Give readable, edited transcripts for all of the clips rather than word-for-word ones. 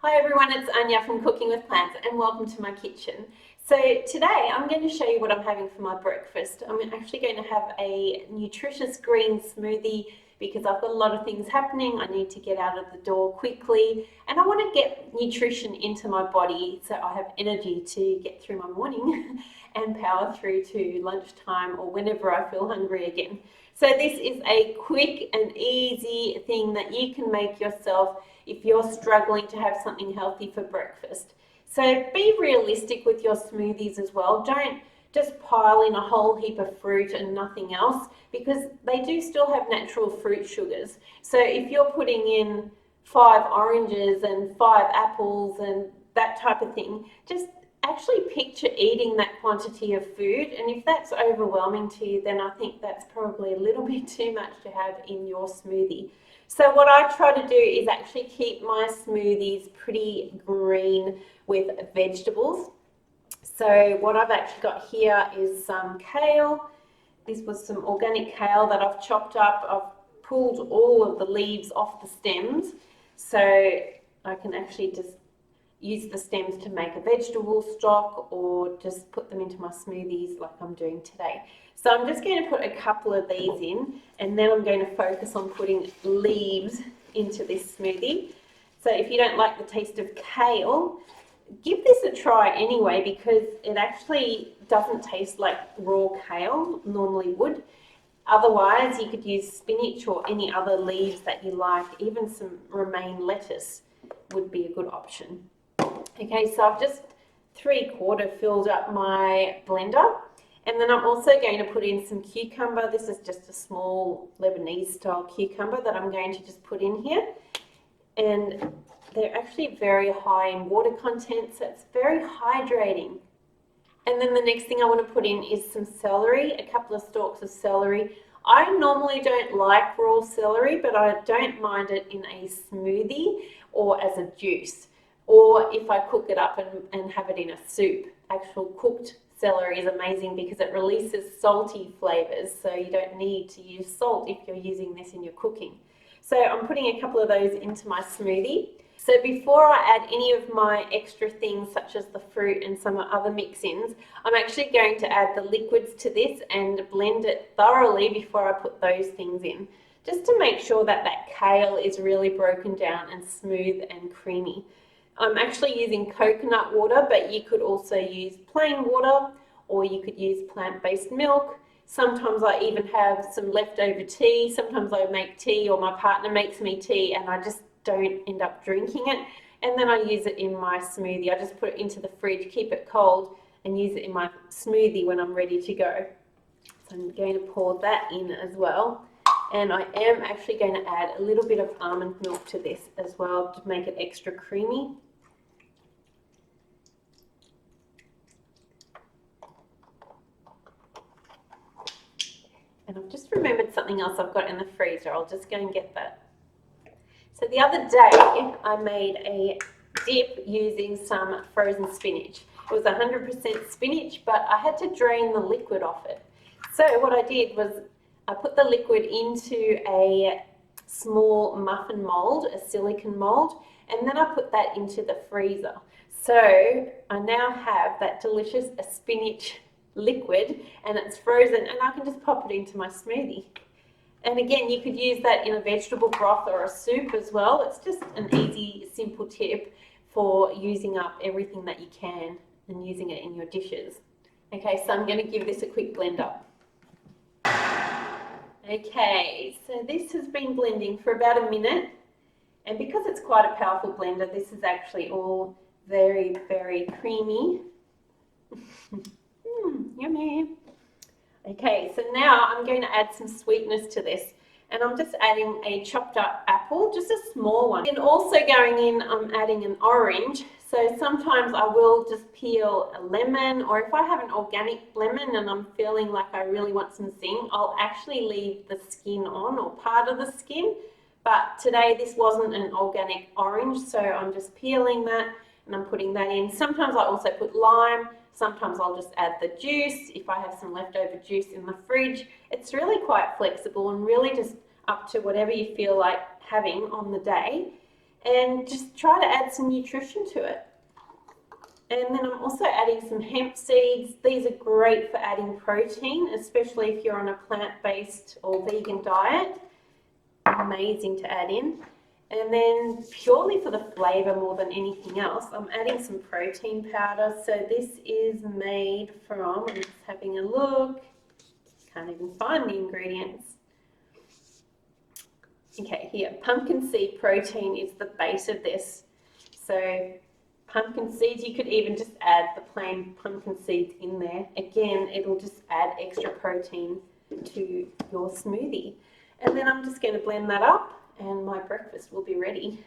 Hi everyone, it's Anja from Cooking with Plants and welcome to my kitchen. So today I'm going to show you what I'm having for my breakfast. I'm actually going to have a nutritious green smoothie because I've got a lot of things happening. I need to get out of the door quickly and I want to get nutrition into my body so I have energy to get through my morning and power through to lunchtime or whenever I feel hungry again. So this is a quick and easy thing that you can make yourself if you're struggling to have something healthy for breakfast. So be realistic with your smoothies as well. Don't just pile in a whole heap of fruit and nothing else because they do still have natural fruit sugars. So if you're putting in 5 oranges and 5 apples and that type of thing, just actually picture eating that quantity of food, and if that's overwhelming to you, then I think that's probably a little bit too much to have in your smoothie. So what I try to do is actually keep my smoothies pretty green with vegetables. So what I've actually got here is some kale. This was some organic kale that I've chopped up. I've pulled all of the leaves off the stems so I can actually just use the stems to make a vegetable stock or just put them into my smoothies like I'm doing today. So I'm just going to put a couple of these in and then I'm going to focus on putting leaves into this smoothie. So if you don't like the taste of kale, give this a try anyway because it actually doesn't taste like raw kale normally would. Otherwise, you could use spinach or any other leaves that you like. Even some romaine lettuce would be a good option. Okay, so I've just 3/4 filled up my blender, and then I'm also going to put in some cucumber. This is just a small Lebanese style cucumber that I'm going to just put in here, and they're actually very high in water content, so it's very hydrating. And then the next thing I want to put in is some celery, a couple of stalks of celery. I normally don't like raw celery, but I don't mind it in a smoothie or as a juice. Or if I cook it up and have it in a soup. Actual cooked celery is amazing because it releases salty flavors, so you don't need to use salt if you're using this in your cooking. So I'm putting a couple of those into my smoothie. So before I add any of my extra things such as the fruit and some other mix-ins, I'm actually going to add the liquids to this and blend it thoroughly before I put those things in, just to make sure that that kale is really broken down and smooth and creamy. I'm actually using coconut water, but you could also use plain water or you could use plant-based milk. Sometimes I even have some leftover tea. Sometimes I make tea or my partner makes me tea and I just don't end up drinking it. And then I use it in my smoothie. I just put it into the fridge, keep it cold and use it in my smoothie when I'm ready to go. So I'm going to pour that in as well. And I am actually going to add a little bit of almond milk to this as well to make it extra creamy. And I've just remembered something else I've got in the freezer. I'll just go and get that. So the other day I made a dip using some frozen spinach. It was 100% spinach, but I had to drain the liquid off it. So what I did was I put the liquid into a small muffin mold, a silicone mold, and then I put that into the freezer. So I now have that delicious spinach liquid and it's frozen and I can just pop it into my smoothie. And again, you could use that in a vegetable broth or a soup as well. It's just an easy, simple tip for using up everything that you can and using it in your dishes. Okay, so I'm going to give this a quick blend up. Okay, so this has been blending for about a minute, and because it's quite a powerful blender, this is actually all very, very creamy. Yummy. Okay, so now I'm going to add some sweetness to this, and I'm just adding a chopped up apple, just a small one. And also going in, I'm adding an orange. So sometimes I will just peel a lemon, or if I have an organic lemon and I'm feeling like I really want some zing, I'll actually leave the skin on or part of the skin. But today this wasn't an organic orange, so I'm just peeling that and I'm putting that in. Sometimes I also put lime. Sometimes I'll just add the juice if I have some leftover juice in the fridge. It's really quite flexible and really just up to whatever you feel like having on the day. and just try to add some nutrition to it. And then I'm also adding some hemp seeds. These are great for adding protein, especially if you're on a plant-based or vegan diet. Amazing to add in. And then purely for the flavor more than anything else, I'm adding some protein powder. So this is made from, I'm just having a look, can't even find the ingredients. Okay, here, pumpkin seed protein is the base of this. So pumpkin seeds, you could even just add the plain pumpkin seeds in there. Again, it'll just add extra protein to your smoothie. And then I'm just going to blend that up and my breakfast will be ready.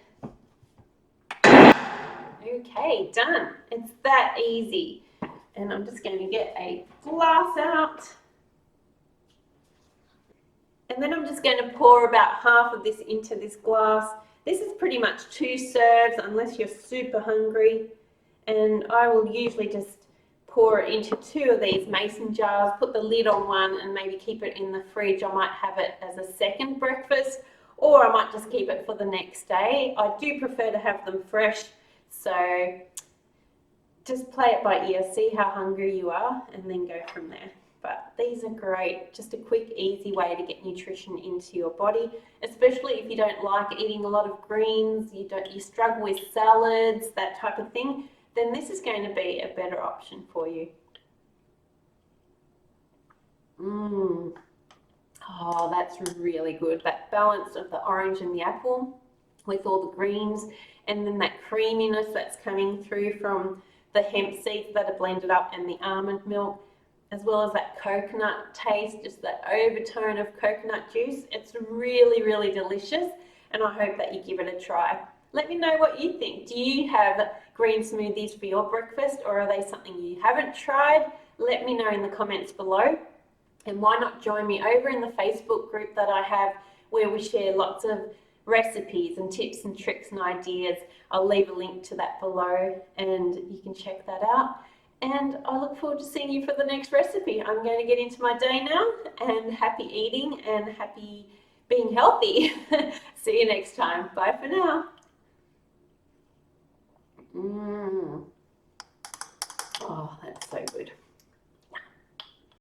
Okay, done. It's that easy. And I'm just going to get a glass out. And then I'm just going to pour about half of this into this glass. This is pretty much 2 serves unless you're super hungry. And I will usually just pour it into 2 of these mason jars, put the lid on one and maybe keep it in the fridge. I might have it as a second breakfast, or I might just keep it for the next day. I do prefer to have them fresh, so just play it by ear, see how hungry you are, and then go from there. But these are great, just a quick, easy way to get nutrition into your body, especially if you don't like eating a lot of greens, you struggle with salads, that type of thing, then this is going to be a better option for you. Oh, that's really good. That balance of the orange and the apple with all the greens, and then that creaminess that's coming through from the hemp seeds that are blended up and the almond milk, as well as that coconut taste, just that overtone of coconut juice. It's really, really delicious, and I hope that you give it a try. Let me know what you think. Do you have green smoothies for your breakfast, or are they something you haven't tried? Let me know in the comments below. And why not join me over in the Facebook group that I have, where we share lots of recipes and tips and tricks and ideas. I'll leave a link to that below and you can check that out. And I look forward to seeing you for the next recipe. I'm going to get into my day now, and happy eating and happy being healthy. See you next time. Bye for now. Oh, that's so good.